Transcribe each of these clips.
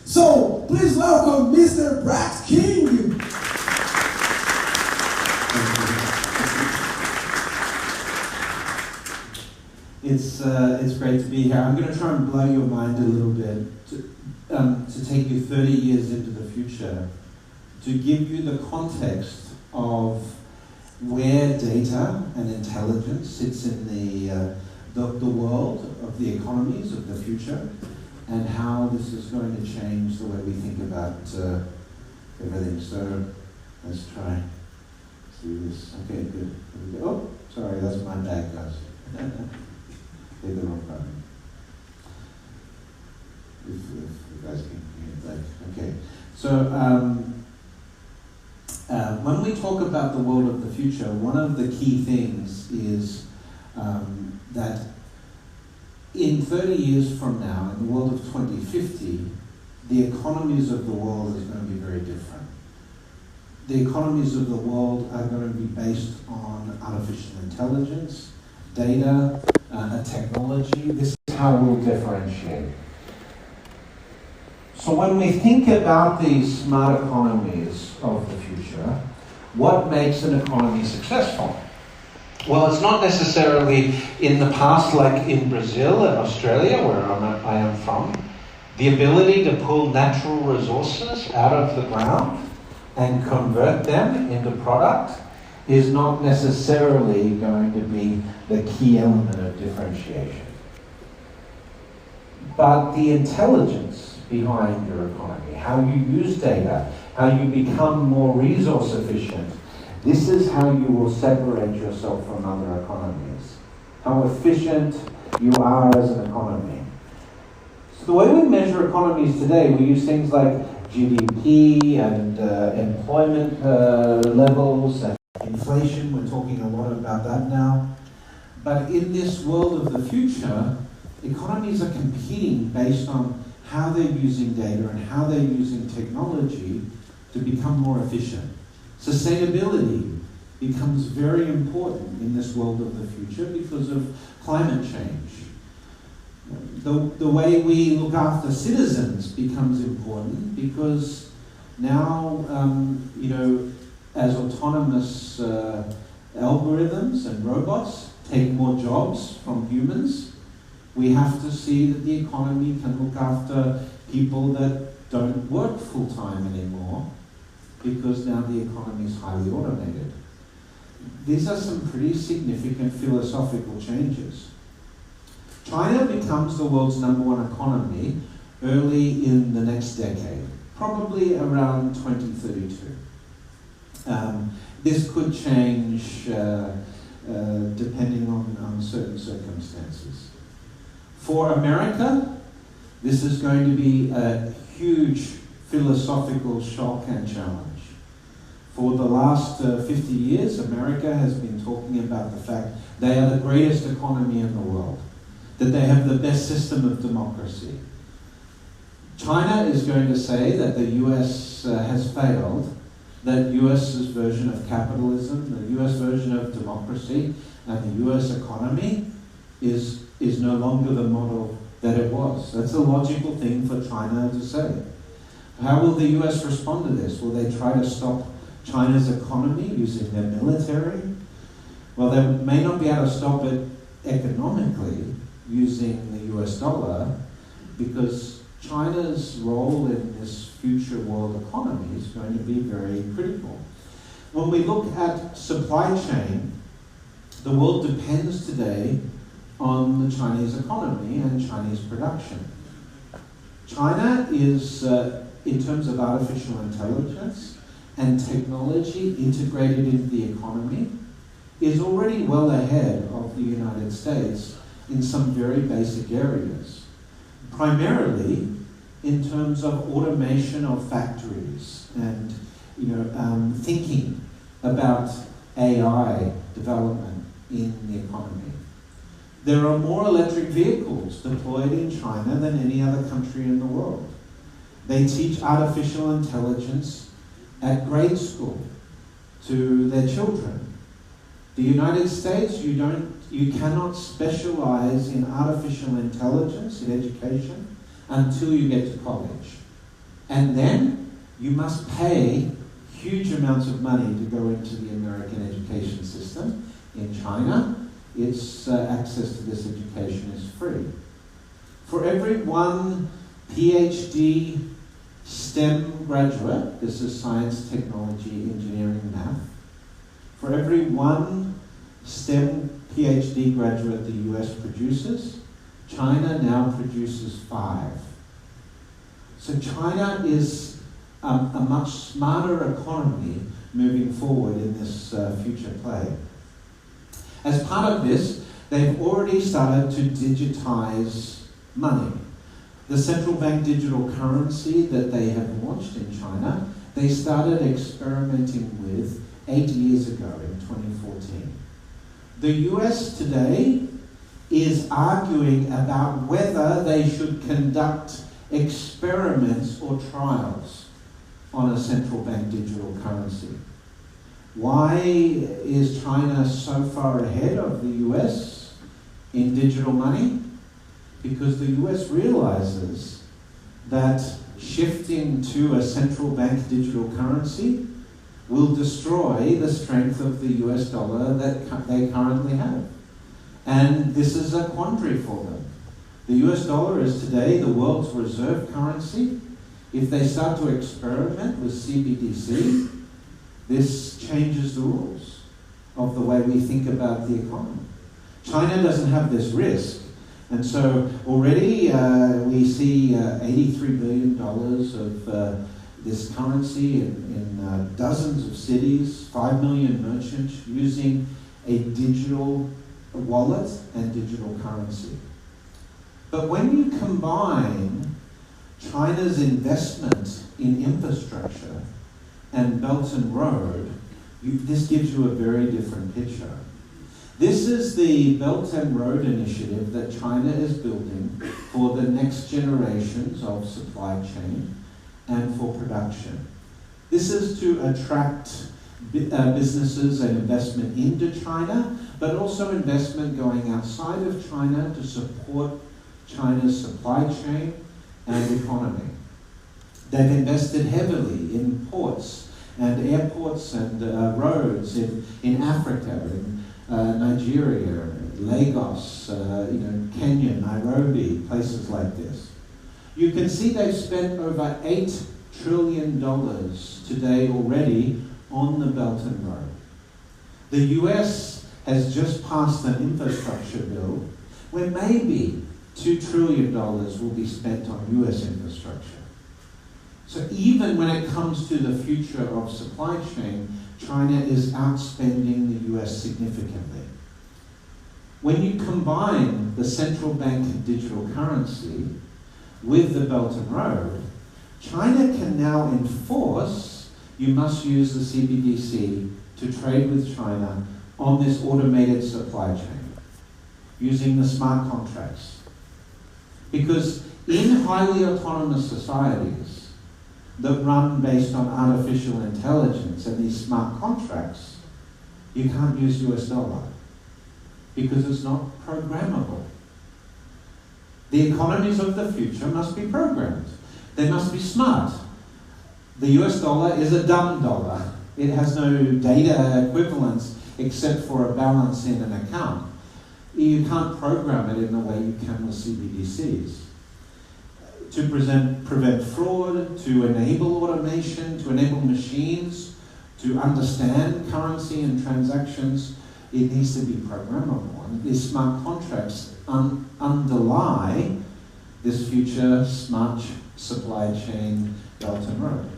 So please welcome Mr. Brax King. It's great to be here. I'm going to try and blow your mind a little bit to take you 30 years into the future, to give you the context of where data and intelligence sits in the world of the economies of the future, and how this is going to change the way we think about everything. So let's try to do this. Okay, good. Oh, sorry, that's my bad, guys. Hit the wrong button. If you guys can hear that. Okay. So when we talk about the world of the future, one of the key things is that in 30 years from now, in the world of 2050, the economies of the world is going to be very different. The economies of the world are going to be based on artificial intelligence, data, technology. This is how we'll differentiate. So when we think about these smart economies of the future, what makes an economy successful? Well, it's not necessarily in the past, like in Brazil and Australia, where I am from, the ability to pull natural resources out of the ground and convert them into product is not necessarily going to be the key element of differentiation. But the intelligence behind your economy, how you use data, how you become more resource efficient, this is how you will separate yourself from other economies. How efficient you are as an economy. So the way we measure economies today, we use things like GDP and employment levels and inflation. We're talking a lot about that now. But in this world of the future, economies are competing based on how they're using data and how they're using technology to become more efficient. Sustainability becomes very important in this world of the future because of climate change. The way we look after citizens becomes important because now, as autonomous algorithms and robots take more jobs from humans, we have to see that the economy can look after people that don't work full-time anymore, because now the economy is highly automated. These are some pretty significant philosophical changes. China becomes the world's #1 economy early in the next decade, probably around 2032. This could change depending on certain circumstances. For America, this is going to be a huge philosophical shock and challenge. For the last 50 years, America has been talking about the fact they are the greatest economy in the world, that they have the best system of democracy. China is going to say that the US has failed, that US's version of capitalism, the US version of democracy, and the US economy is no longer the model that it was. That's a logical thing for China to say. How will the US respond to this? Will they try to stop China's economy using their military? Well, they may not be able to stop it economically using the US dollar, because China's role in this future world economy is going to be very critical. When we look at supply chain, the world depends today on the Chinese economy and Chinese production. China is, in terms of artificial intelligence and technology integrated into the economy, is already well ahead of the United States in some very basic areas. Primarily in terms of automation of factories and thinking about AI development in the economy. There are more electric vehicles deployed in China than any other country in the world. They teach artificial intelligence at grade school to their children. The United States, you cannot specialize in artificial intelligence in education until you get to college. And then you must pay huge amounts of money to go into the American education system. In China, its access to this education is free. For every one PhD STEM graduate, this is science, technology, engineering, math, for every one STEM PhD graduate the US produces, China now produces 5. So China is a much smarter economy moving forward in this future play. As part of this, they've already started to digitize money. The central bank digital currency that they have launched in China, they started experimenting with 8 years ago in 2014. The US today is arguing about whether they should conduct experiments or trials on a central bank digital currency. Why is China so far ahead of the US in digital money? Because the US realizes that shifting to a central bank digital currency will destroy the strength of the US dollar that they currently have. And this is a quandary for them. The US dollar is today the world's reserve currency. If they start to experiment with CBDC, this changes the rules of the way we think about the economy. China doesn't have this risk. And so already we see $83 billion of this currency in dozens of cities, 5 million merchants using a digital wallet and digital currency. But when you combine China's investment in infrastructure and Belt and Road, this gives you a very different picture. This is the Belt and Road initiative that China is building for the next generations of supply chain and for production. This is to attract businesses and investment into China, but also investment going outside of China to support China's supply chain and economy. They've invested heavily in ports and airports and roads in Africa, in Nigeria, Lagos, Kenya, Nairobi, places like this. You can see they've spent over $8 trillion today already on the Belt and Road. The US has just passed an infrastructure bill where maybe $2 trillion will be spent on US infrastructure. So even when it comes to the future of supply chain, China is outspending the US significantly. When you combine the central bank digital currency with the Belt and Road, China can now enforce you must use the CBDC to trade with China on this automated supply chain using the smart contracts. Because in highly autonomous societies that run based on artificial intelligence and these smart contracts, you can't use US dollar because it's not programmable. The economies of the future must be programmed. They must be smart. The US dollar is a dumb dollar. It has no data equivalence except for a balance in an account. You can't program it in the way you can with CBDCs. To prevent fraud, to enable automation, to enable machines to understand currency and transactions, it needs to be programmable. And these smart contracts underlie this future smart supply chain Belt and Road.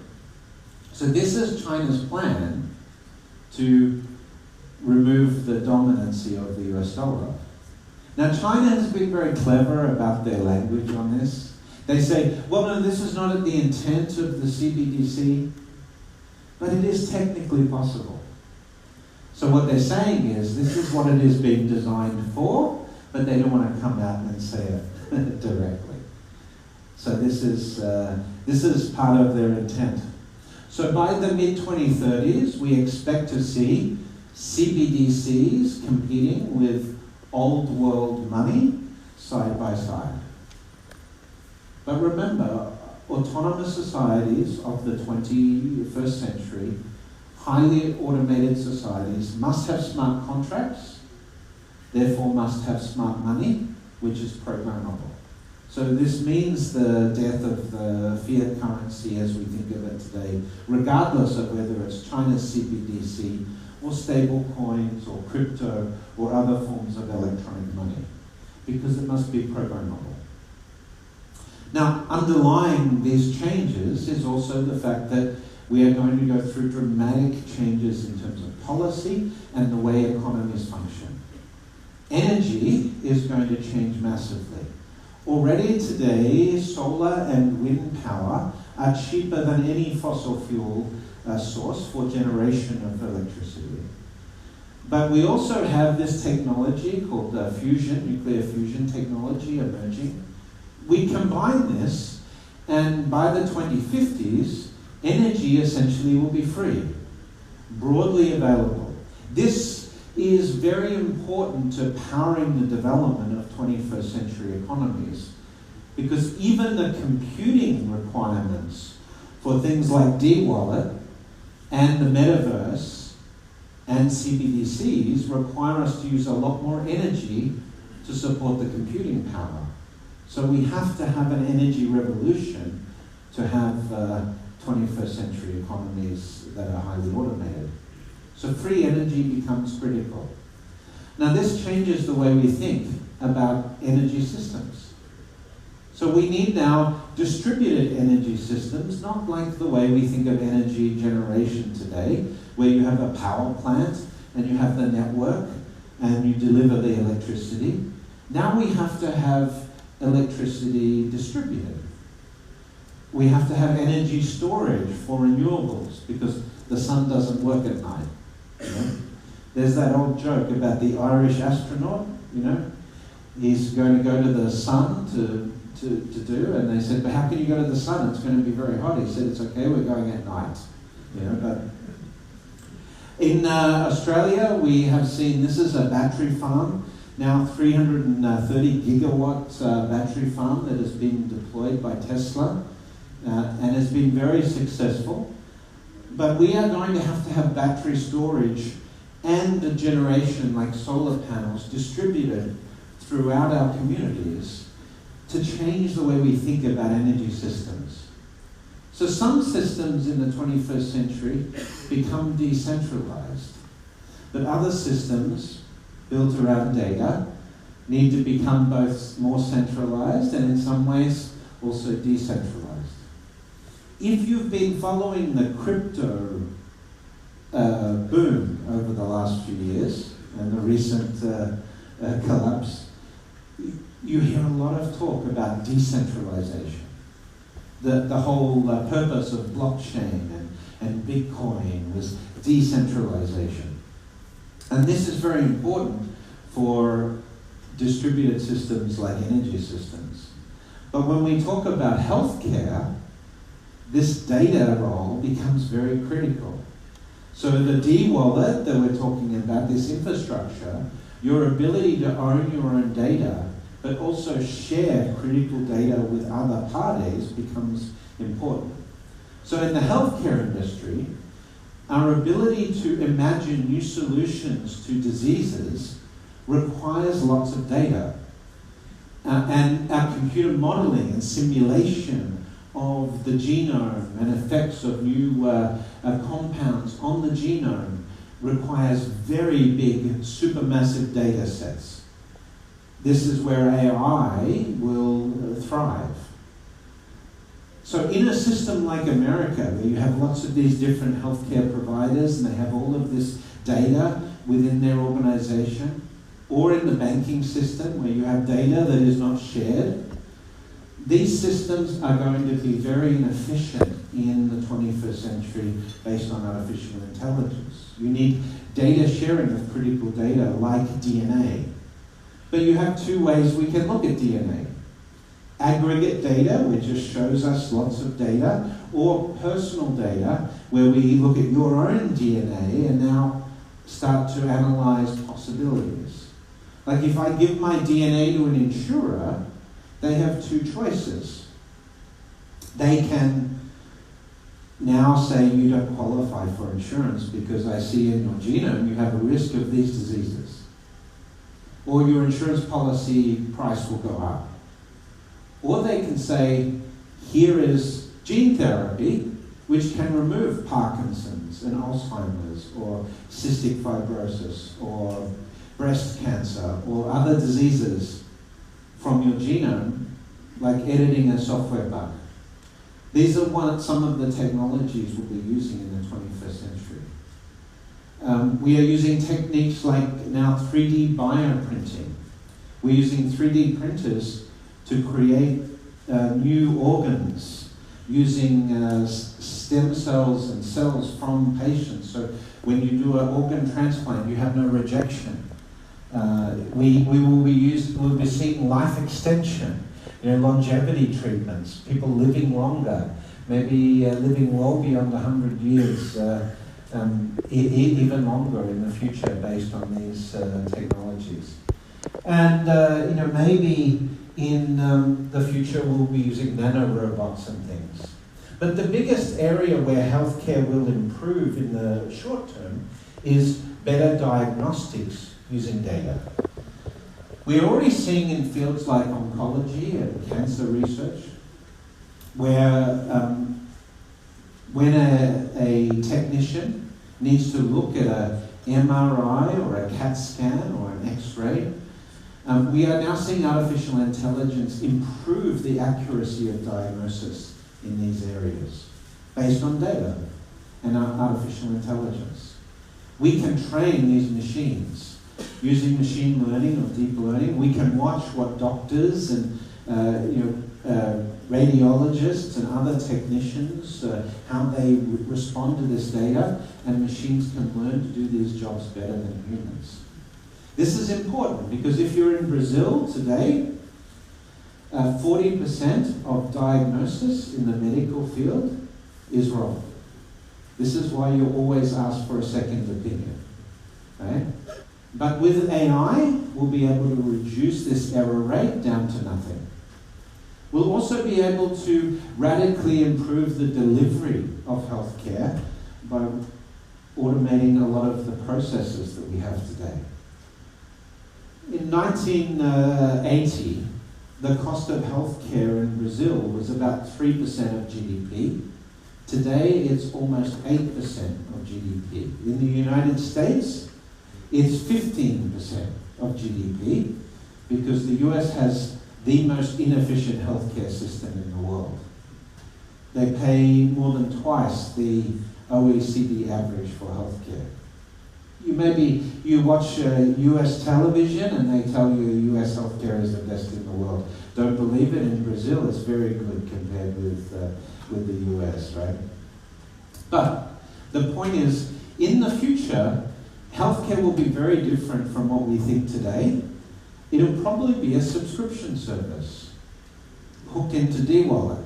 So this is China's plan to remove the dominancy of the US dollar. Now China has been very clever about their language on this. They say, well, no, this is not the intent of the CBDC, but it is technically possible. So what they're saying is, this is what it is being designed for, but they don't want to come out and say it directly. So this is part of their intent. So by the mid-2030s, we expect to see CBDCs competing with old world money side by side. But remember, autonomous societies of the 21st century, highly automated societies, must have smart contracts, therefore must have smart money, which is programmable. So this means the death of the fiat currency as we think of it today, regardless of whether it's China's CBDC or stable coins or crypto or other forms of electronic money, because it must be programmable. Now, underlying these changes is also the fact that we are going to go through dramatic changes in terms of policy and the way economies function. Energy is going to change massively. Already today, solar and wind power are cheaper than any fossil fuel source for generation of electricity. But we also have this technology called nuclear fusion technology emerging. We combine this, and by the 2050s, energy essentially will be free, broadly available. This is very important to powering the development of 21st century economies, because even the computing requirements for things like D-Wallet and the metaverse and CBDCs require us to use a lot more energy to support the computing power. So we have to have an energy revolution to have 21st century economies that are highly automated. So free energy becomes critical. Now this changes the way we think about energy systems. So we need now distributed energy systems, not like the way we think of energy generation today, where you have a power plant and you have the network and you deliver the electricity. Now we have to have electricity distributed. We have to have energy storage for renewables because the sun doesn't work at night. You know? There's that old joke about the Irish astronaut, you know. He's going to go to the sun to do, and they said, but how can you go to the sun? It's going to be very hot. He said, it's okay, we're going at night. You know, but in Australia, we have seen, this is a battery farm, now 330 gigawatt battery farm that has been deployed by Tesla and has been very successful. But we are going to have battery storage and a generation like solar panels distributed throughout our communities to change the way we think about energy systems. So some systems in the 21st century become decentralized, but other systems built around data need to become both more centralized and in some ways also decentralized. If you've been following the crypto boom over the last few years and the recent collapse, you hear a lot of talk about decentralization. The whole purpose of blockchain and Bitcoin was decentralization. And this is very important for distributed systems like energy systems. But when we talk about healthcare, this data role becomes very critical. So the D-Wallet that we're talking about, this infrastructure, your ability to own your own data, but also share critical data with other parties becomes important. So in the healthcare industry, our ability to imagine new solutions to diseases requires lots of data. And our computer modeling and simulation of the genome and effects of new compounds on the genome requires very big, supermassive data sets. This is where AI will thrive. So in a system like America, where you have lots of these different healthcare providers and they have all of this data within their organization, or in the banking system where you have data that is not shared, these systems are going to be very inefficient in the 21st century based on artificial intelligence. You need data sharing of critical data like DNA. But you have two ways we can look at DNA. Aggregate data, which just shows us lots of data, or personal data, where we look at your own DNA and now start to analyze possibilities. Like if I give my DNA to an insurer, they have two choices. they can now say you don't qualify for insurance because I see in your genome you have a risk of these diseases. Or your insurance policy price will go up. Or they can say, here is gene therapy which can remove Parkinson's and Alzheimer's or cystic fibrosis or breast cancer or other diseases from your genome, like editing a software bug. These are some of the technologies we'll be using in the 21st century. We are using techniques like now 3D bioprinting. We're using 3D printers to create new organs using stem cells and cells from patients. So when you do an organ transplant, you have no rejection. We'll be seeing life extension, longevity treatments, people living longer, maybe living well beyond 100 years, even longer in the future based on these technologies. And maybe in the future we'll be using nanorobots and things. But the biggest area where healthcare will improve in the short term is better diagnostics using data. We're already seeing in fields like oncology and cancer research where when a technician needs to look at an MRI or a CAT scan or an X-ray, we are now seeing artificial intelligence improve the accuracy of diagnosis in these areas based on data and artificial intelligence. We can train these machines using machine learning or deep learning. We can watch what doctors and radiologists and other technicians, how they respond to this data, and machines can learn to do these jobs better than humans. This is important because if you're in Brazil today, 40% of diagnosis in the medical field is wrong. This is why you always ask for a second opinion. Right? But with AI, we'll be able to reduce this error rate down to nothing. We'll also be able to radically improve the delivery of healthcare by automating a lot of the processes that we have today. In 1980, the cost of healthcare in Brazil was about 3% of GDP. Today, it's almost 8% of GDP. In the United States, it's 15% of GDP because the US has the most inefficient healthcare system in the world. They pay more than twice the OECD average for healthcare. You watch US television and they tell you US healthcare is the best in the world. Don't believe it. In Brazil, it's very good compared with the US, right? But the point is, in the future, healthcare will be very different from what we think today. It'll probably be a subscription service hooked into D-Wallet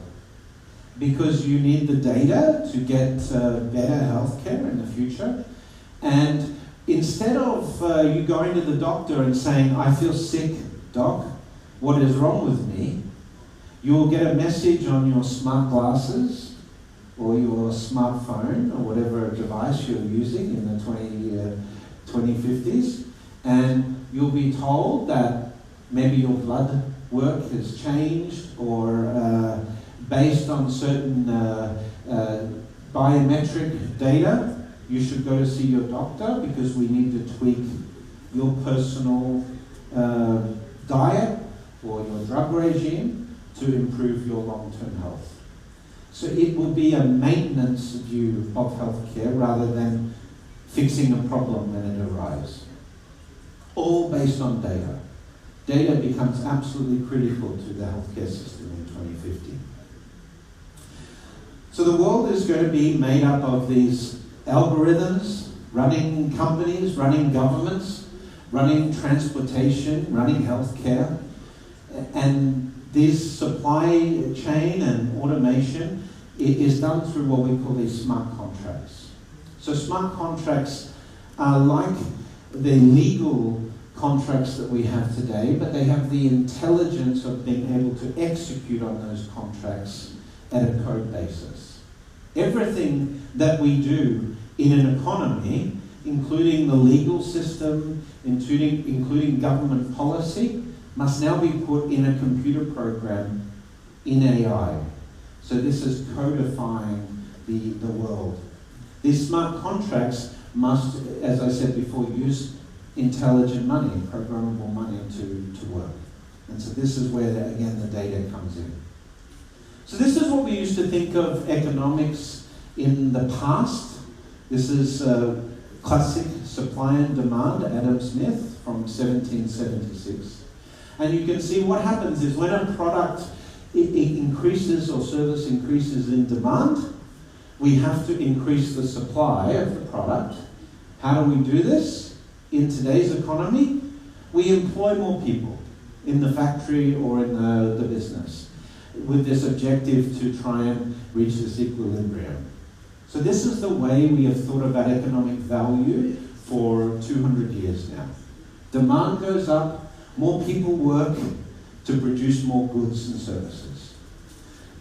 because you need the data to get better healthcare in the future. And instead of you going to the doctor and saying, I feel sick, doc, what is wrong with me? You will get a message on your smart glasses or your smartphone or whatever device you're using in the 2050s, and you'll be told that maybe your blood work has changed or based on certain biometric data, you should go to see your doctor because we need to tweak your personal diet or your drug regime to improve your long-term health. So it will be a maintenance view of healthcare rather than fixing a problem when it arises. All based on data. Data becomes absolutely critical to the healthcare system in 2050. So the world is going to be made up of these algorithms, running companies, running governments, running transportation, running healthcare, and this supply chain and automation is done through what we call these smart contracts. So smart contracts are like the legal contracts that we have today, but they have the intelligence of being able to execute on those contracts at a code basis. Everything that we do in an economy, including the legal system, including government policy, must now be put in a computer program in AI. So this is codifying the world. These smart contracts must, as I said before, use intelligent money, programmable money to work. And so this is where, again, the data comes in. So this is what we used to think of economics in the past. This is classic supply and demand, Adam Smith from 1776. And you can see what happens is when a product it increases or service increases in demand, we have to increase the supply of the product. How do we do this? In today's economy, we employ more people in the factory or in the business with this objective to try and reach this equilibrium. So this is the way we have thought about economic value for 200 years now. Demand goes up, more people work to produce more goods and services.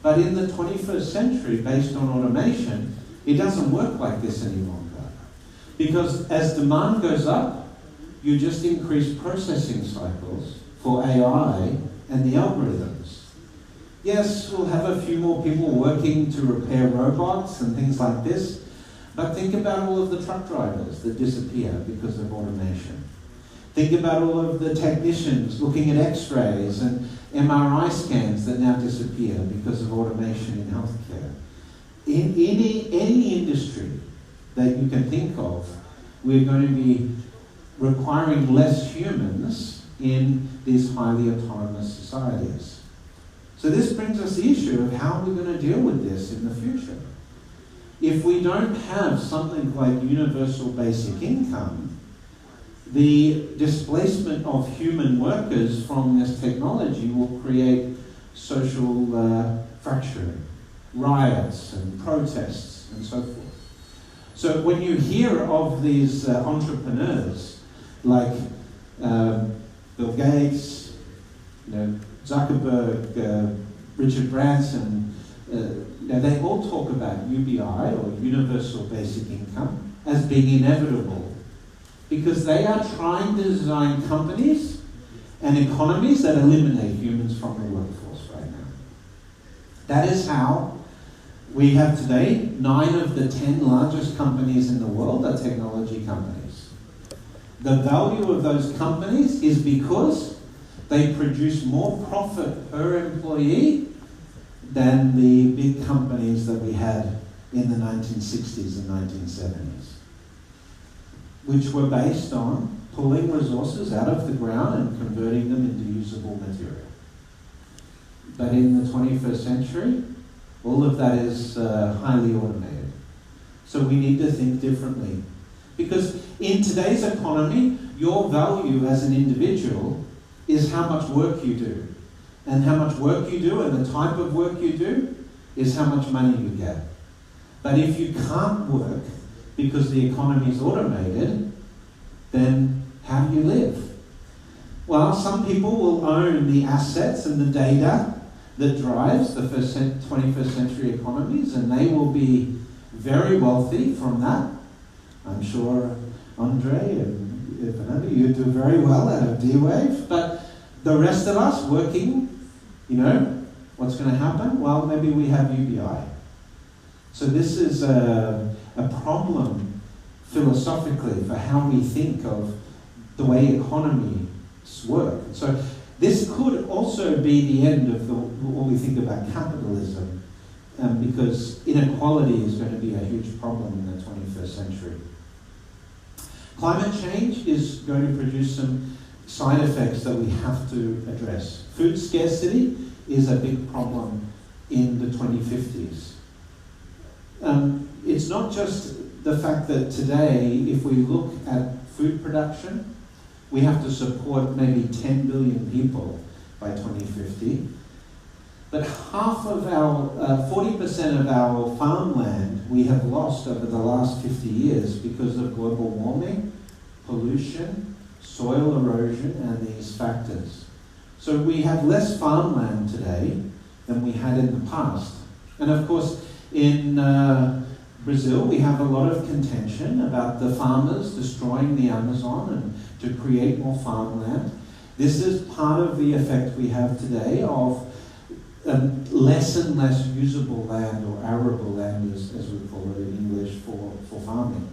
But in the 21st century, based on automation, it doesn't work like this any longer. Because as demand goes up, you just increase processing cycles for AI and the algorithms. Yes, we'll have a few more people working to repair robots and things like this, but think about all of the truck drivers that disappear because of automation. Think about all of the technicians looking at x-rays and MRI scans that now disappear because of automation in healthcare. In any industry that you can think of, we're going to be requiring less humans in these highly autonomous societies. So this brings us the issue of how we're going to deal with this in the future. If we don't have something like universal basic income, the displacement of human workers from this technology will create social fracturing, riots and protests and so forth. So when you hear of these entrepreneurs like Bill Gates, Zuckerberg, Richard Branson, they all talk about UBI or universal basic income as being inevitable because they are trying to design companies and economies that eliminate humans from the workforce right now. That is how we have today 9 of the 10 largest companies in the world are technology companies. The value of those companies is because they produce more profit per employee than the big companies that we had in the 1960s and 1970s, which were based on pulling resources out of the ground and converting them into usable material. But in the 21st century, all of that is highly automated. So we need to think differently. Because in today's economy, your value as an individual is how much work you do. And how much work you do and the type of work you do is how much money you get. But if you can't work because the economy is automated, then how do you live? Well, some people will own the assets and the data that drives the 21st century economies, and they will be very wealthy from that. I'm sure Andre and Fernando, you do very well out of DrumWave, but the rest of us working, what's going to happen? Well, maybe we have UBI. So this is a problem philosophically for how we think of the way economies work. So this could also be the end of what we think about capitalism, because inequality is going to be a huge problem in the 21st century. Climate change is going to produce some side effects that we have to address. Food scarcity is a big problem in the 2050s. It's not just the fact that today, if we look at food production, we have to support maybe 10 billion people by 2050. But half of our, 40% of our farmland we have lost over the last 50 years because of global warming, pollution, soil erosion, and these factors. So we have less farmland today than we had in the past. And of course, in Brazil, we have a lot of contention about the farmers destroying the Amazon and to create more farmland. This is part of the effect we have today of less and less usable land, or arable land as we call it in English, for farming.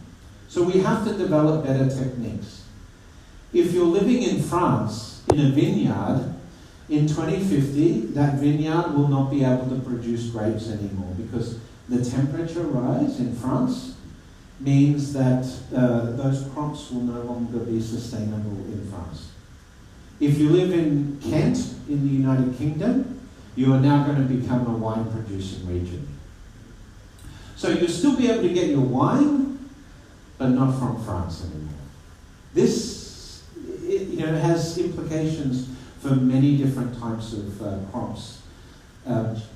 So we have to develop better techniques. If you're living in France in a vineyard, in 2050, that vineyard will not be able to produce grapes anymore because the temperature rise in France means that those crops will no longer be sustainable in France. If you live in Kent in the United Kingdom, you are now going to become a wine-producing region. So you'll still be able to get your wine, but not from France anymore. This has implications for many different types of crops,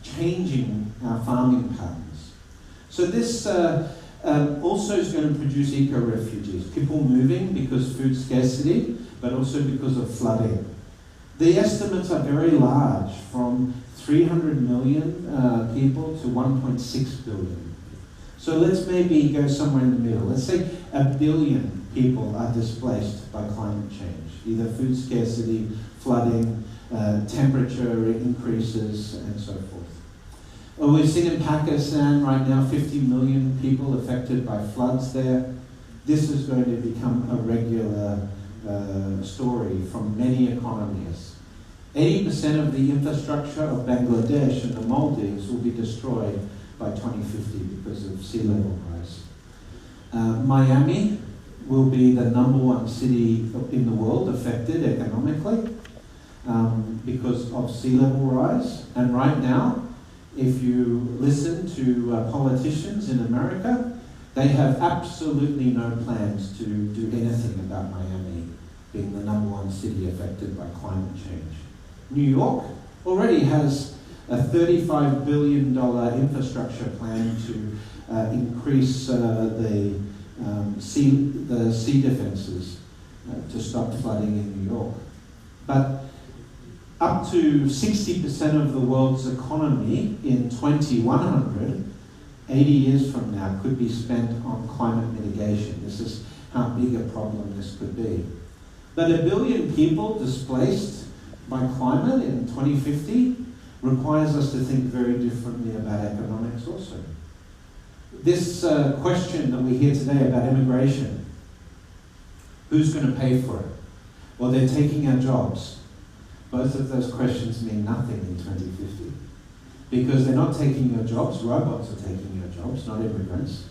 changing our farming patterns. So this also is going to produce eco-refugees, people moving because food scarcity, but also because of flooding. The estimates are very large, from 300 million people to 1.6 billion. So let's maybe go somewhere in the middle. Let's say 1 billion people are displaced by climate change, either food scarcity, flooding, temperature increases, and so forth. Well, we've seen in Pakistan right now 50 million people affected by floods there. This is going to become a regular story from many economies. 80% of the infrastructure of Bangladesh and the Maldives will be destroyed by 2050 because of sea level rise. Miami will be the #1 city in the world affected economically because of sea level rise. And right now, if you listen to politicians in America, they have absolutely no plans to do anything about Miami being the #1 city affected by climate change. New York already has a $35 billion infrastructure plan to increase the sea defenses to stop flooding in New York. But up to 60% of the world's economy in 2100, 80 years from now, could be spent on climate mitigation. This is how big a problem this could be. But 1 billion people displaced by climate in 2050 requires us to think very differently about economics also. This question that we hear today about immigration, who's going to pay for it? Well, they're taking our jobs. Both of those questions mean nothing in 2050 because they're not taking your jobs, robots are taking your jobs, not immigrants.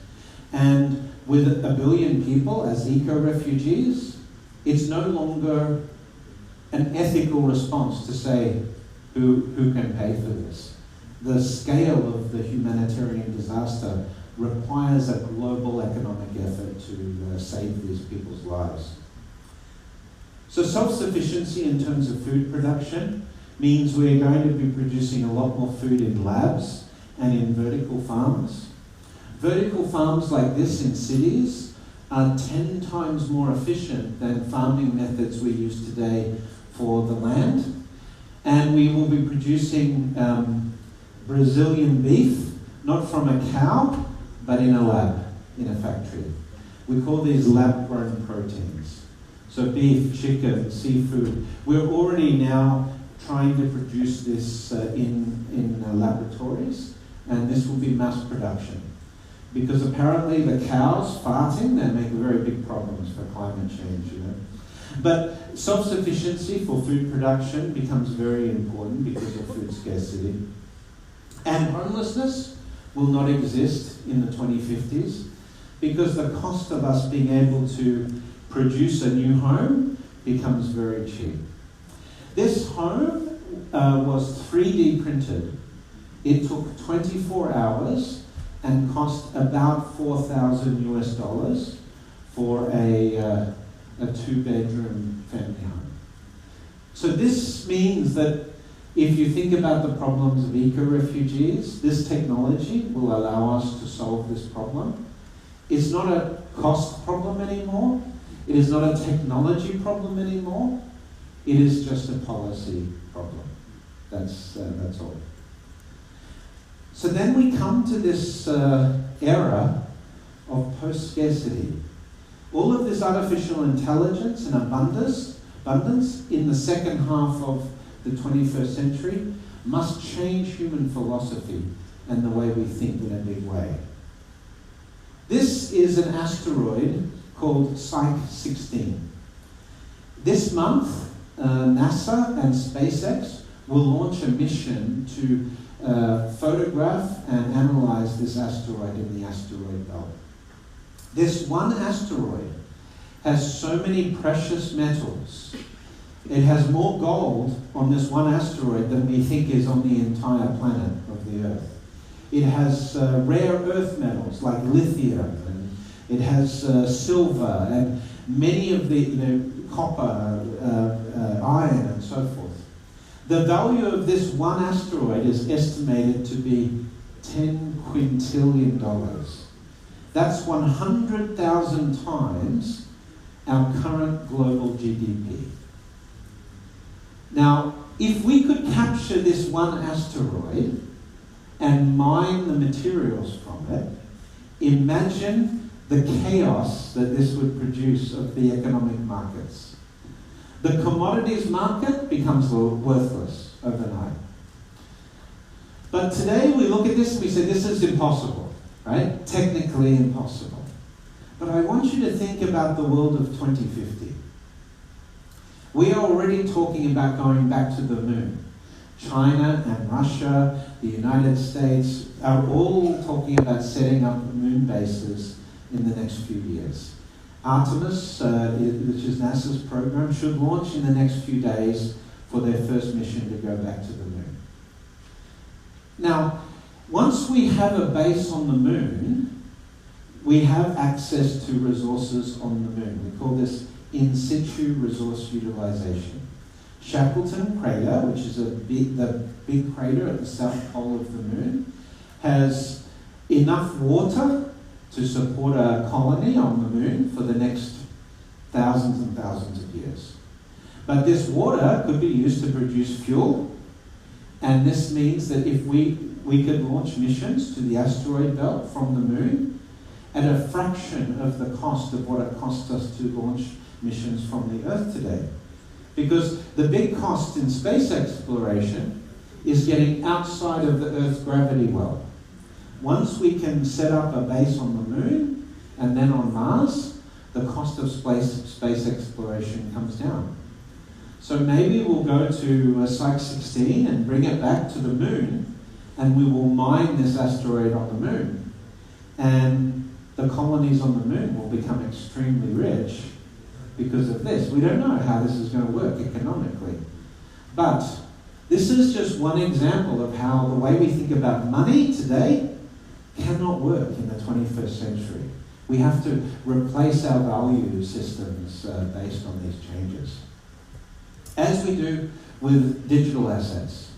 And with 1 billion people as eco-refugees, it's no longer an ethical response to say who can pay for this. The scale of the humanitarian disaster requires a global economic effort to save these people's lives. So self-sufficiency in terms of food production means we're going to be producing a lot more food in labs and in vertical farms. Vertical farms like this in cities are 10 times more efficient than farming methods we use today for the land. And we will be producing Brazilian beef, not from a cow, but in a lab, in a factory. We call these lab-grown proteins. So beef, chicken, seafood. We're already now trying to produce this in laboratories, and this will be mass production. Because apparently the cows farting, they make very big problems for climate change, But self-sufficiency for food production becomes very important because of food scarcity. And homelessness will not exist in the 2050s because the cost of us being able to produce a new home becomes very cheap. This home was 3D printed. It took 24 hours and cost about $4,000 for a 2-bedroom family home. So this means that if you think about the problems of eco-refugees, this technology will allow us to solve this problem. It's not a cost problem anymore. It is not a technology problem anymore. It is just a policy problem. That's all. So then we come to this era of post-scarcity. All of this artificial intelligence and abundance in the second half of the 21st century must change human philosophy and the way we think in a big way. This is an asteroid called Psyche 16. This month, NASA and SpaceX will launch a mission to photograph and analyze this asteroid in the asteroid belt. This one asteroid has so many precious metals. It has more gold on this one asteroid than we think is on the entire planet of the Earth. It has rare earth metals like lithium, and it has silver, and many of the copper, iron, and so forth. The value of this one asteroid is estimated to be $10 quintillion. That's 100,000 times our current global GDP. Now, if we could capture this one asteroid and mine the materials from it, imagine the chaos that this would produce of the economic markets. The commodities market becomes worthless overnight. But today we look at this and we say this is impossible, right? Technically impossible. But I want you to think about the world of 2050. We are already talking about going back to the moon. China and Russia, the United States are all talking about setting up moon bases in the next few years. Artemis, which is NASA's program, should launch in the next few days for their first mission to go back to the moon. Now, once we have a base on the moon, we have access to resources on the moon. We call this in situ resource utilization. Shackleton Crater, which is the big crater at the south pole of the moon, has enough water to support a colony on the moon for the next thousands and thousands of years. But this water could be used to produce fuel, and this means that if we could launch missions to the asteroid belt from the moon at a fraction of the cost of what it costs us to launch missions from the Earth today. Because the big cost in space exploration is getting outside of the Earth's gravity well. Once we can set up a base on the moon and then on Mars, the cost of space exploration comes down. So maybe we'll go to Psyche 16 and bring it back to the moon, and we will mine this asteroid on the moon. And the colonies on the moon will become extremely rich because of this. We don't know how this is going to work economically. But this is just one example of how the way we think about money today cannot work in the 21st century. We have to replace our value systems based on these changes. As we do with digital assets.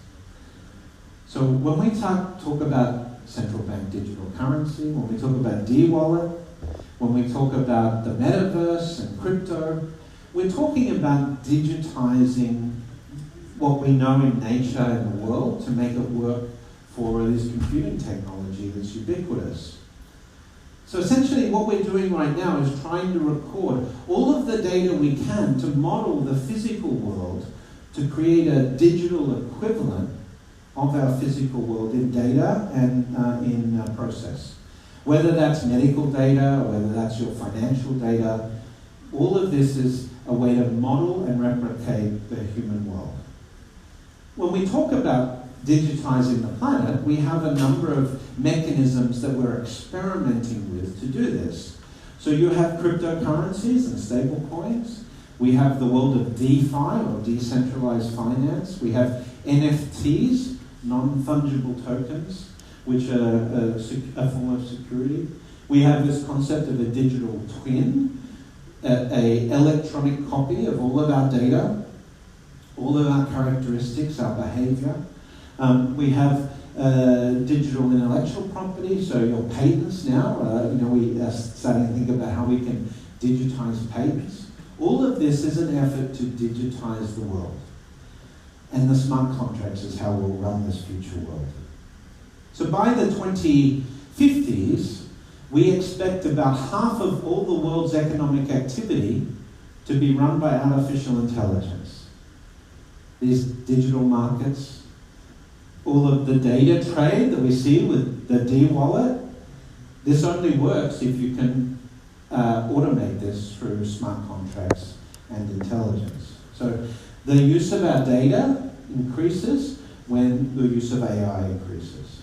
So when we talk about central bank digital currency, when we talk about D-Wallet, when we talk about the metaverse and crypto, we're talking about digitizing what we know in nature and the world to make it work for this computing technology that's ubiquitous. So essentially what we're doing right now is trying to record all of the data we can to model the physical world to create a digital equivalent of our physical world in data and in process. Whether that's medical data or whether that's your financial data, all of this is a way to model and replicate the human world. When we talk about digitizing the planet, we have a number of mechanisms that we're experimenting with to do this. So you have cryptocurrencies and stable coins. We have the world of DeFi, or decentralized finance. We have NFTs, non-fungible tokens, which are a form of security. We have this concept of a digital twin, an electronic copy of all of our data, all of our characteristics, our behavior. We have digital intellectual property, so your patents now, we are starting to think about how we can digitize patents. All of this is an effort to digitize the world. And the smart contracts is how we'll run this future world. So by the 2050s, we expect about half of all the world's economic activity to be run by artificial intelligence. These digital markets, all of the data trade that we see with the D-wallet, this only works if you can automate this through smart contracts and intelligence. So the use of our data increases when the use of AI increases.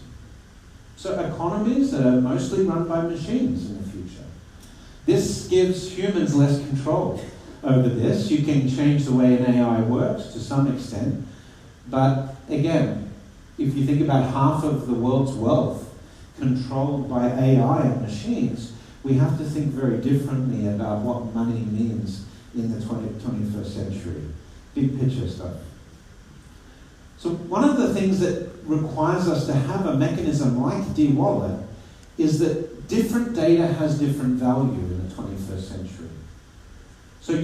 So economies that are mostly run by machines in the future. This gives humans less control over this. You can change the way an AI works to some extent, but again, if you think about half of the world's wealth controlled by AI and machines, we have to think very differently about what money means in the 21st century. Big picture stuff. So one of the things that requires us to have a mechanism like D-Wallet is that different data has different value in the 21st century. So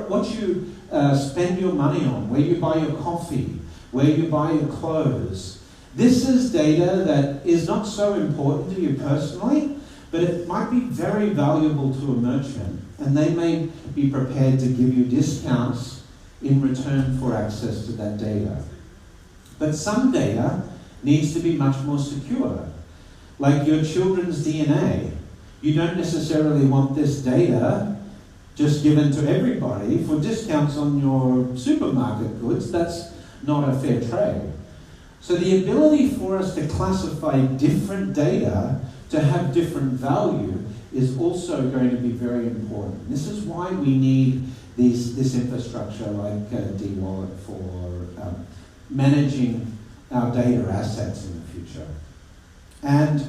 what you spend your money on, where you buy your coffee, where you buy your clothes, this is data that is not so important to you personally, but it might be very valuable to a merchant, and they may be prepared to give you discounts in return for access to that data. But some data needs to be much more secure, like your children's DNA. You don't necessarily want this data just given to everybody for discounts on your supermarket goods. That's not a fair trade. So the ability for us to classify different data to have different value is also going to be very important. This is why we need this infrastructure like D-Wallet for managing our data assets in the future. And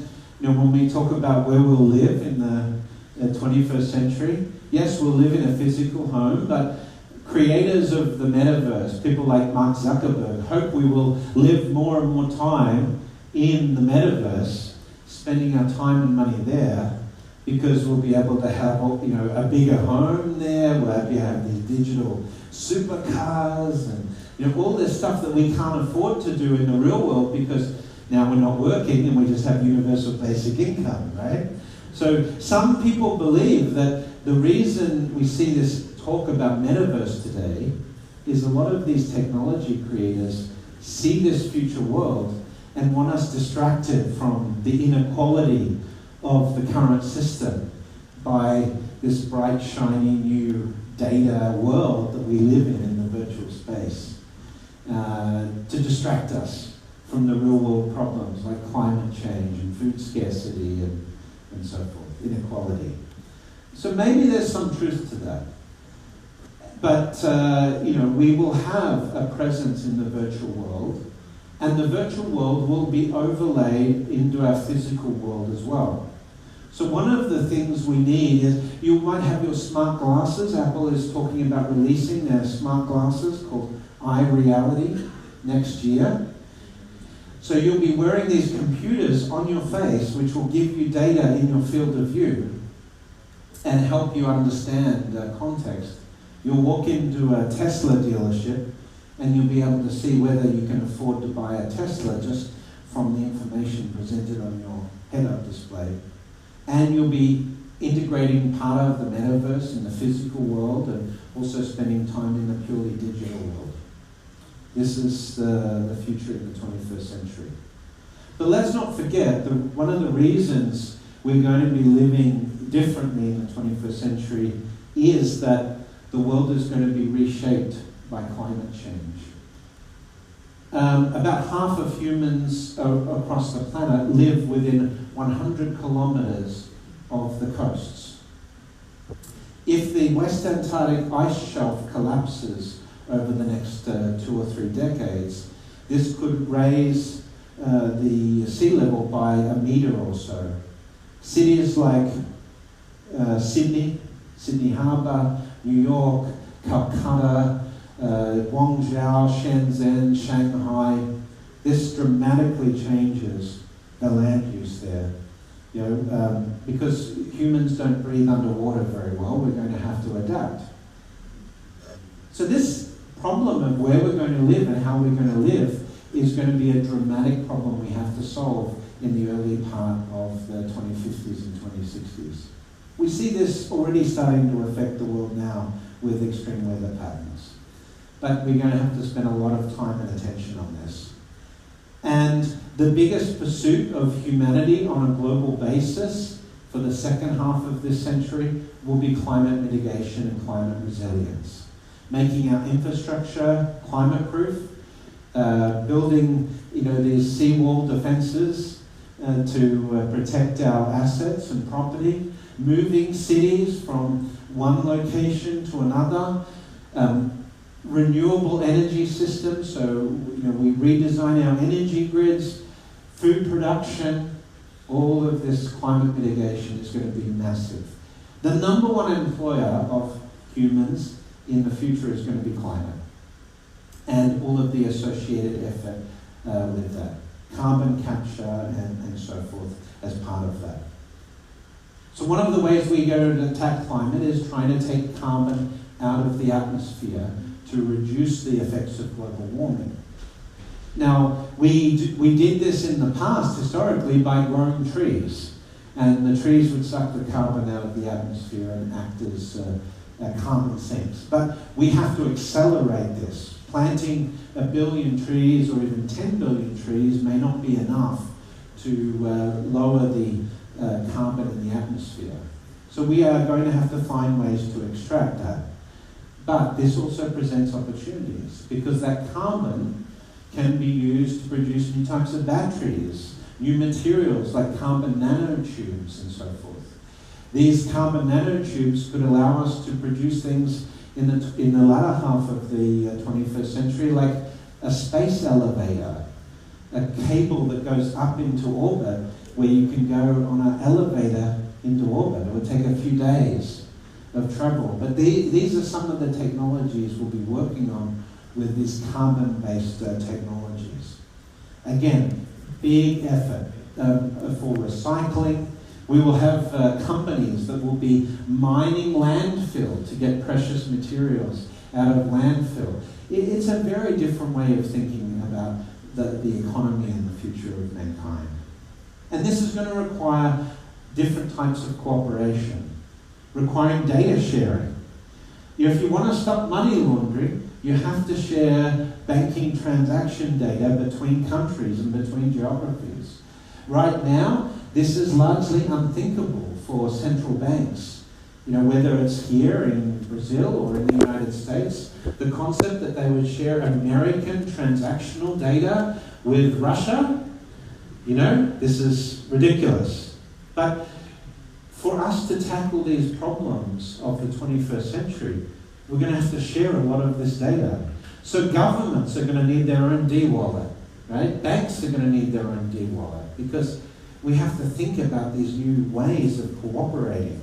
when we talk about where we'll live in the 21st century, yes, we'll live in a physical home, but creators of the metaverse, people like Mark Zuckerberg, hope we will live more and more time in the metaverse, spending our time and money there, because we'll be able to have a bigger home there. We'll be able to have these digital supercars and all this stuff that we can't afford to do in the real world because now we're not working and we just have universal basic income, right? So some people believe that the reason we see this talk about metaverse today is a lot of these technology creators see this future world and want us distracted from the inequality of the current system by this bright, shiny new data world that we live in the virtual space, to distract us from the real world problems like climate change and food scarcity and so forth, inequality. So maybe there's some truth to that. But, we will have a presence in the virtual world, and the virtual world will be overlaid into our physical world as well. So one of the things we need is, you might have your smart glasses. Apple is talking about releasing their smart glasses called iReality next year. So you'll be wearing these computers on your face, which will give you data in your field of view and help you understand context. You'll walk into a Tesla dealership and you'll be able to see whether you can afford to buy a Tesla just from the information presented on your head-up display. And you'll be integrating part of the metaverse in the physical world and also spending time in the purely digital world. This is the future of the 21st century. But let's not forget that one of the reasons we're going to be living differently in the 21st century is that the world is going to be reshaped by climate change. About half of humans across the planet live within 100 kilometers of the coasts. If the West Antarctic ice shelf collapses over the next 2 or 3 decades, this could raise the sea level by a meter or so. Cities like Sydney Harbour, New York, Calcutta, Guangzhou, Shenzhen, Shanghai, this dramatically changes the land use there. Because humans don't breathe underwater very well, we're going to have to adapt. So this problem of where we're going to live and how we're going to live is going to be a dramatic problem we have to solve in the early part of the 2050s and 2060s. We see this already starting to affect the world now with extreme weather patterns. But we're going to have to spend a lot of time and attention on this. And the biggest pursuit of humanity on a global basis for the second half of this century will be climate mitigation and climate resilience. Making our infrastructure climate-proof, building these seawall defences to protect our assets and property, moving cities from one location to another, renewable energy systems, so we redesign our energy grids, food production, all of this climate mitigation is going to be massive. The number one employer of humans in the future is going to be climate, and all of the associated effort with that. Carbon capture and so forth as part of that. So one of the ways we go to attack climate is trying to take carbon out of the atmosphere to reduce the effects of global warming. Now, we did this in the past, historically, by growing trees. And the trees would suck the carbon out of the atmosphere and act as carbon sinks. But we have to accelerate this. Planting 1 billion trees or even 10 billion trees may not be enough to lower the carbon in the atmosphere. So we are going to have to find ways to extract that. But this also presents opportunities because that carbon can be used to produce new types of batteries, new materials like carbon nanotubes and so forth. These carbon nanotubes could allow us to produce things in the latter half of the 21st century, like a space elevator, a cable that goes up into orbit where you can go on an elevator into orbit. It would take a few days of travel. But these are some of the technologies we'll be working on with these carbon-based technologies. Again, big effort for recycling. We will have companies that will be mining landfill to get precious materials out of landfill. It's a very different way of thinking about the economy and the future of mankind. And this is going to require different types of cooperation, requiring data sharing. If you want to stop money laundering, you have to share banking transaction data between countries and between geographies. Right now, this is largely unthinkable for central banks. Whether it's here in Brazil or in the United States, the concept that they would share American transactional data with Russia, this is ridiculous. But for us to tackle these problems of the 21st century, we're going to have to share a lot of this data. So governments are going to need their own D-wallet, right? Banks are going to need their own D-wallet because we have to think about these new ways of cooperating.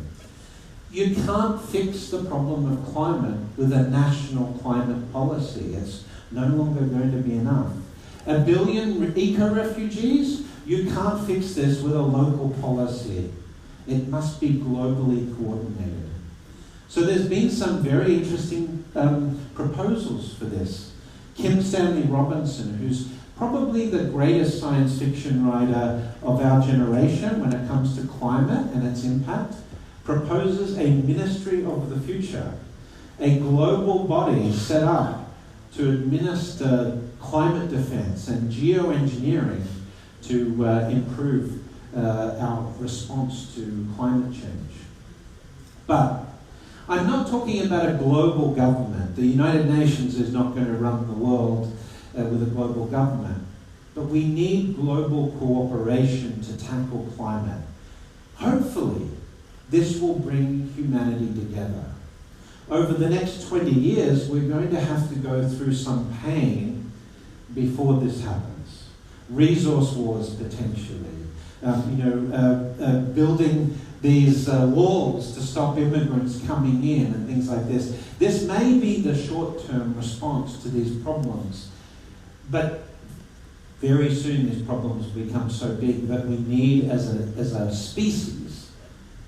You can't fix the problem of climate with a national climate policy. It's no longer going to be enough. 1 billion eco-refugees, you can't fix this with a local policy. It must be globally coordinated. So there's been some very interesting proposals for this. Kim Stanley Robinson, who's probably the greatest science fiction writer of our generation when it comes to climate and its impact, proposes a ministry of the future, a global body set up to administer climate defense and geoengineering to improve our response to climate change. But I'm not talking about a global government. The United Nations is not going to run the world with a global government. But we need global cooperation to tackle climate. Hopefully, this will bring humanity together. Over the next 20 years, we're going to have to go through some pain before this happens. Resource wars, potentially. Building these walls to stop immigrants coming in and things like this. This may be the short-term response to these problems. But very soon these problems become so big that we need, as a species,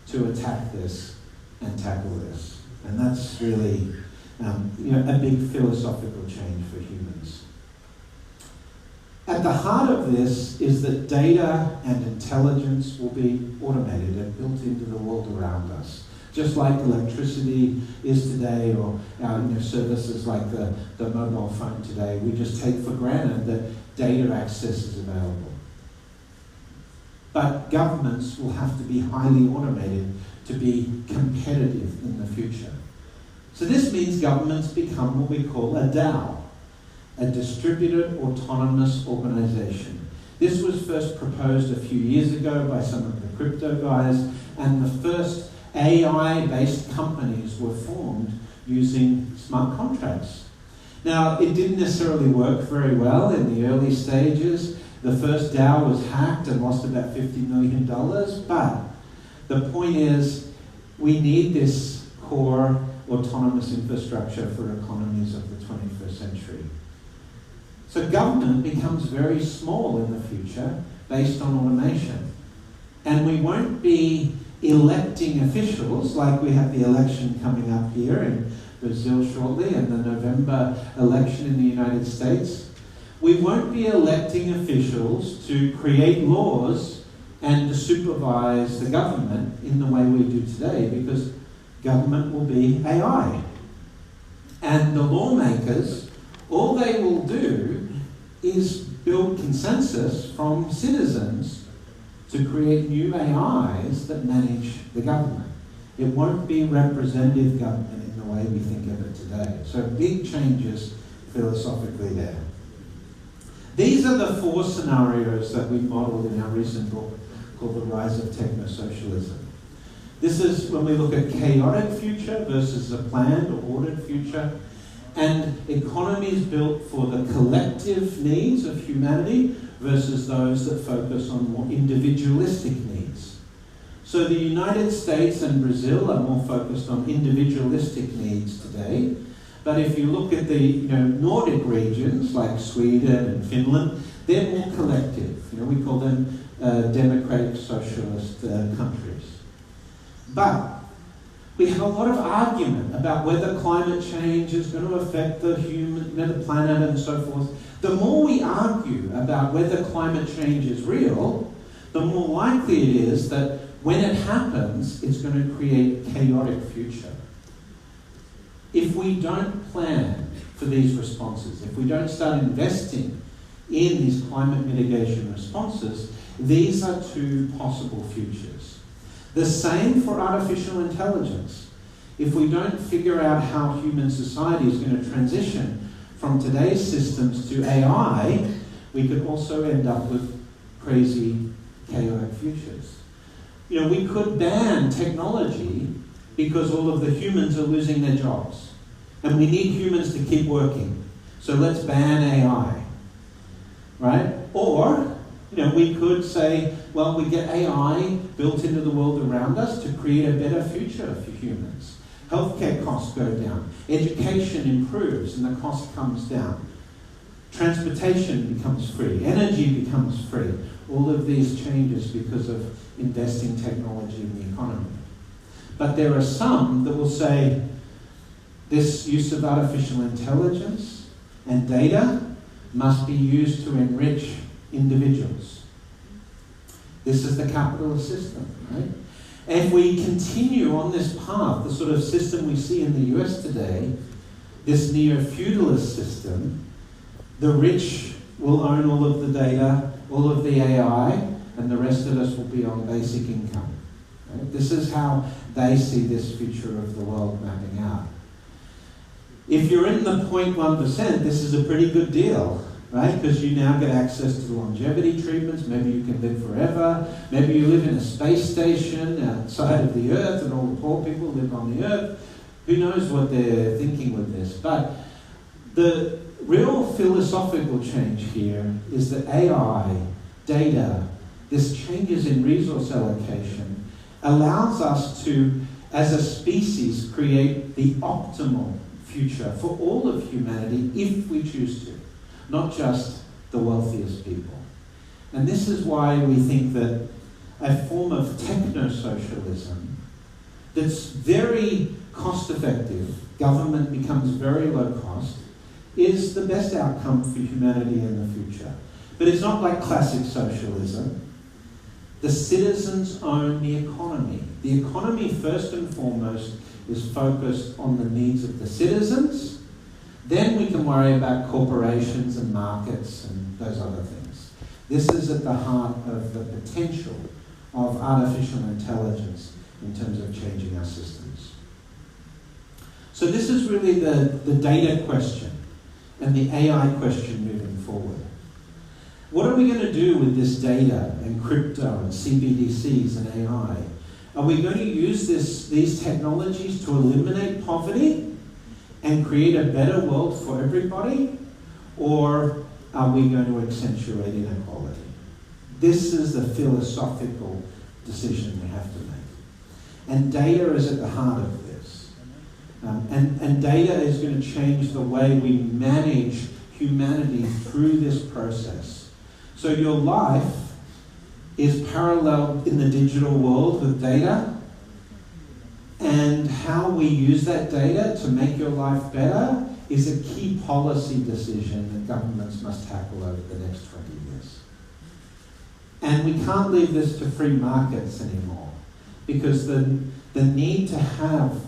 to attack this and tackle this. And that's really a big philosophical change for humans. At the heart of this is that data and intelligence will be automated and built into the world around us. Just like electricity is today, or services like the mobile phone today, we just take for granted that data access is available. But governments will have to be highly automated to be competitive in the future. So this means governments become what we call a DAO, a distributed autonomous organization. This was first proposed a few years ago by some of the crypto guys, and the first AI-based companies were formed using smart contracts. Now, it didn't necessarily work very well in the early stages. The first DAO was hacked and lost about $50 million, but the point is we need this core autonomous infrastructure for economies of the 21st century. So government becomes very small in the future based on automation. And we won't be electing officials like we have the election coming up here in Brazil shortly and the November election in the United States. We won't be electing officials to create laws and to supervise the government in the way we do today, because government will be AI. And the lawmakers, all they will do is build consensus from citizens to create new AIs that manage the government. It won't be representative government in the way we think of it today. So big changes philosophically there. These are the four scenarios that we modeled in our recent book called The Rise of Techno-Socialism. This is when we look at chaotic future versus a planned or ordered future, and economies built for the collective needs of humanity versus those that focus on more individualistic needs. So the United States and Brazil are more focused on individualistic needs today, but if you look at the Nordic regions like Sweden and Finland, they're more collective. We call them democratic socialist countries. But we have a lot of argument about whether climate change is going to affect the planet and so forth. The more we argue about whether climate change is real, the more likely it is that when it happens, it's going to create a chaotic future. If we don't plan for these responses, if we don't start investing in these climate mitigation responses, these are two possible futures. The same for artificial intelligence. If we don't figure out how human society is going to transition from today's systems to AI, we could also end up with crazy, chaotic futures. We could ban technology because all of the humans are losing their jobs. And we need humans to keep working. So let's ban AI. Right? Or, we could say, well, we get AI built into the world around us to create a better future for humans. Healthcare costs go down. Education improves and the cost comes down. Transportation becomes free. Energy becomes free. All of these changes because of investing technology in the economy. But there are some that will say this use of artificial intelligence and data must be used to enrich individuals. This is the capitalist system, right? If we continue on this path, the sort of system we see in the US today, this neo-feudalist system, the rich will own all of the data, all of the AI, and the rest of us will be on basic income. Right? This is how they see this future of the world mapping out. If you're in the 0.1%, this is a pretty good deal, right? Because you now get access to longevity treatments. Maybe you can live forever. Maybe you live in a space station outside of the Earth and all the poor people live on the Earth. Who knows what they're thinking with this? But the real philosophical change here is that AI, data, this changes in resource allocation allows us to, as a species, create the optimal future for all of humanity if we choose to, not just the wealthiest people. And this is why we think that a form of techno-socialism that's very cost-effective, government becomes very low cost, is the best outcome for humanity in the future. But it's not like classic socialism. The citizens own the economy. The economy, first and foremost, is focused on the needs of the citizens. Then we can worry about corporations and markets and those other things. This is at the heart of the potential of artificial intelligence in terms of changing our systems. So this is really the data question and the AI question moving forward. What are we going to do with this data and crypto and CBDCs and AI? Are we going to use these technologies to eliminate poverty and create a better world for everybody? Or are we going to accentuate inequality? This is the philosophical decision we have to make. And data is at the heart of this. And data is going to change the way we manage humanity through this process. So your life is parallel in the digital world with data, and how we use that data to make your life better is a key policy decision that governments must tackle over the next 20 years. And we can't leave this to free markets anymore, because the need to have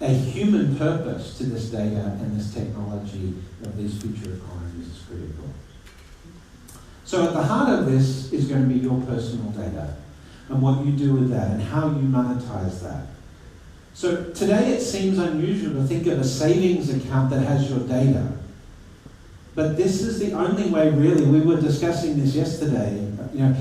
a human purpose to this data and this technology of these future economies is critical. So at the heart of this is going to be your personal data and what you do with that and how you monetize that. So today it seems unusual to think of a savings account that has your data. But this is the only way, really. We were discussing this yesterday. You know,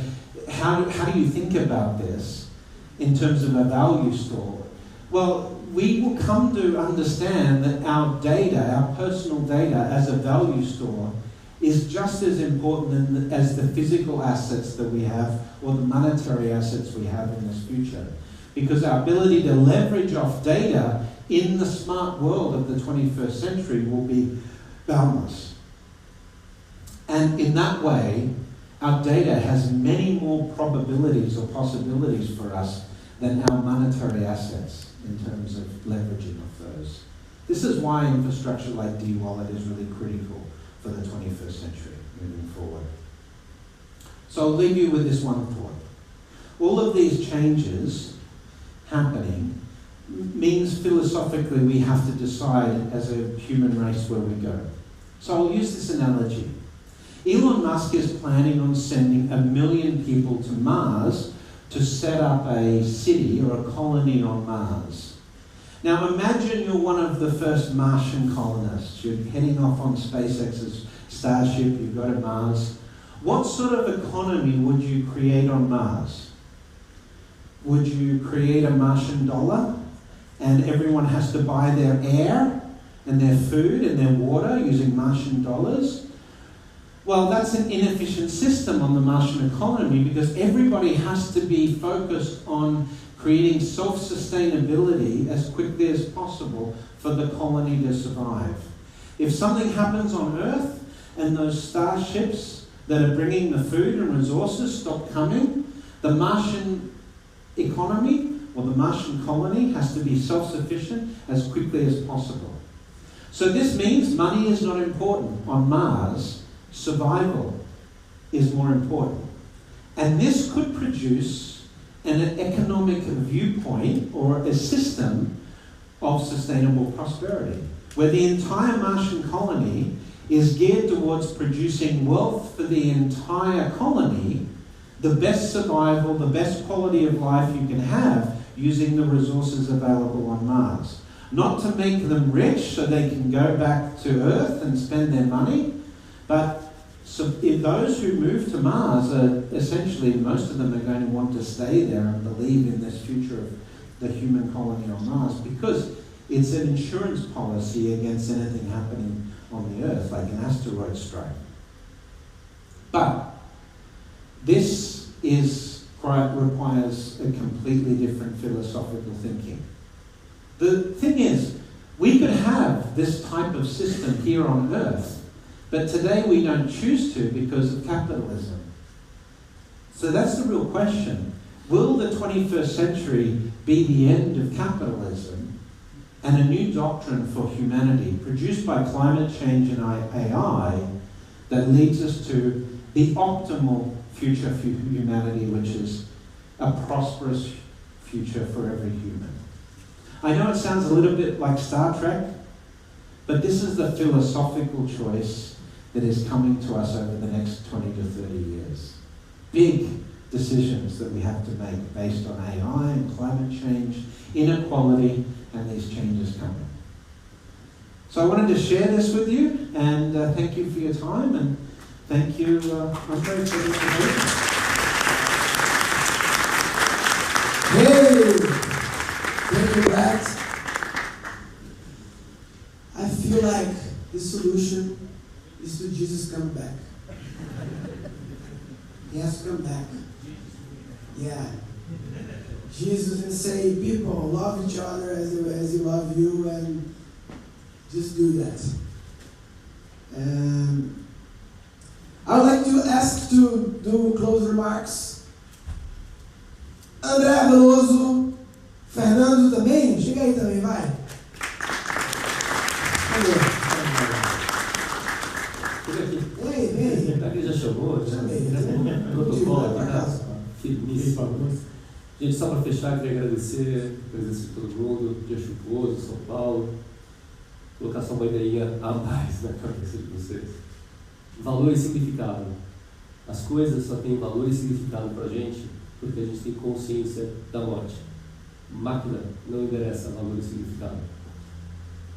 how do you think about this in terms of a value store? Well, we will come to understand that our data, our personal data as a value store, is just as important as the physical assets that we have or the monetary assets we have in this future. Because our ability to leverage off data in the smart world of the 21st century will be boundless. And in that way, our data has many more probabilities or possibilities for us than our monetary assets in terms of leveraging of those. This is why infrastructure like D-Wallet is really critical for the 21st century moving forward. So I'll leave you with this one thought. All of these changes happening means philosophically we have to decide as a human race where we go. So I'll use this analogy. Elon Musk is planning on sending 1 million people to Mars to set up a city or a colony on Mars. Now imagine you're one of the first Martian colonists. You're heading off on SpaceX's Starship, you go to Mars. What sort of economy would you create on Mars? Would you create a Martian dollar and everyone has to buy their air and their food and their water using Martian dollars? Well, that's an inefficient system on the Martian economy because everybody has to be focused on creating self-sustainability as quickly as possible for the colony to survive. If something happens on Earth and those starships that are bringing the food and resources stop coming, the Martian economy or the Martian colony has to be self-sufficient as quickly as possible. So this means money is not important. On Mars, survival is more important. And this could produce an economic viewpoint or a system of sustainable prosperity, where the entire Martian colony is geared towards producing wealth for the entire colony, the best survival, the best quality of life you can have using the resources available on Mars. Not to make them rich so they can go back to Earth and spend their money, but so if those who move to Mars are essentially, most of them are going to want to stay there and believe in this future of the human colony on Mars because it's an insurance policy against anything happening on the Earth, like an asteroid strike. But this requires a completely different philosophical thinking. The thing is, we could have this type of system here on Earth, but today we don't choose to because of capitalism. So that's the real question. Will the 21st century be the end of capitalism and a new doctrine for humanity produced by climate change and AI that leads us to the optimal future for humanity, which is a prosperous future for every human. I know it sounds a little bit like Star Trek, but this is the philosophical choice that is coming to us over the next 20 to 30 years. Big decisions that we have to make based on AI and climate change, inequality, and these changes coming. So I wanted to share this with you, and thank you for your time, and thank you, Andre, for the invitation. Hey! Thank you, Brad. I feel like the solution is to Jesus come back. He has to come back. Yeah. Jesus and say, people, love each other as he love you, and just do that. I would like to ask to do close remarks. André Veloso, Fernando também, chega aí também, vai. Vem. Aqui já chamou, já Chamei. protocolo, tá? Gente, só para fechar, queria agradecer a presença de todo mundo, dia chuvoso, São Paulo, colocar só uma ideinha a mais na cabeça de vocês. Valor e significado. As coisas só têm valor e significado para a gente porque a gente tem consciência da morte. Máquina não endereça valor e significado.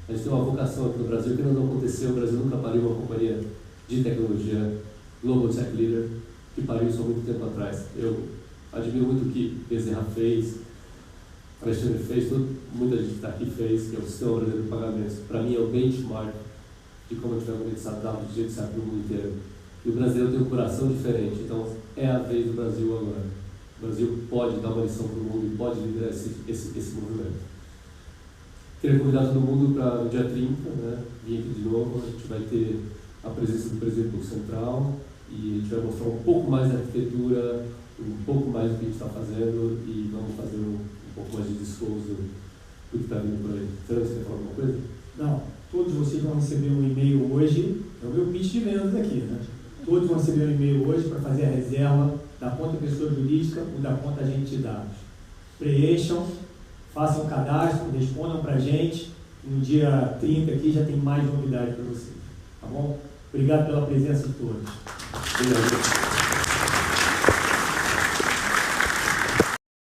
A gente tem uma vocação aqui no Brasil que não aconteceu. O Brasil nunca pariu uma companhia de tecnologia, Global Tech Leader, que pariu isso há muito tempo atrás. Eu admiro muito o que Bezerra fez, Alexandre fez, muita gente que está aqui fez, que é o Sistema Brasileiro de Pagamentos. Para mim é o benchmark de como a gente vai monetizar dados de jeito certo no mundo inteiro. E o brasileiro tem um coração diferente, então é a vez do Brasil agora. O Brasil pode dar uma lição para o mundo e pode liderar esse movimento. Queria convidar todo mundo para o dia 30, né? Vir aqui de novo, a gente vai ter a presença do presidente do Banco Central e a gente vai mostrar um pouco mais da arquitetura, um pouco mais do que a gente está fazendo e vamos fazer um pouco mais de disclose do que está vindo por aí. Fernando, você quer falar alguma coisa? Não, todos vocês vão receber um e-mail hoje, é o meu pitch de vendas aqui, né? Todos vão receber um e-mail hoje para fazer a reserva da conta pessoa jurídica ou da conta agente de dados. Preencham, façam o cadastro, respondam para a gente. No dia 30 aqui já tem mais novidade para vocês. Tá bom? Obrigado pela presença de todos. Obrigado.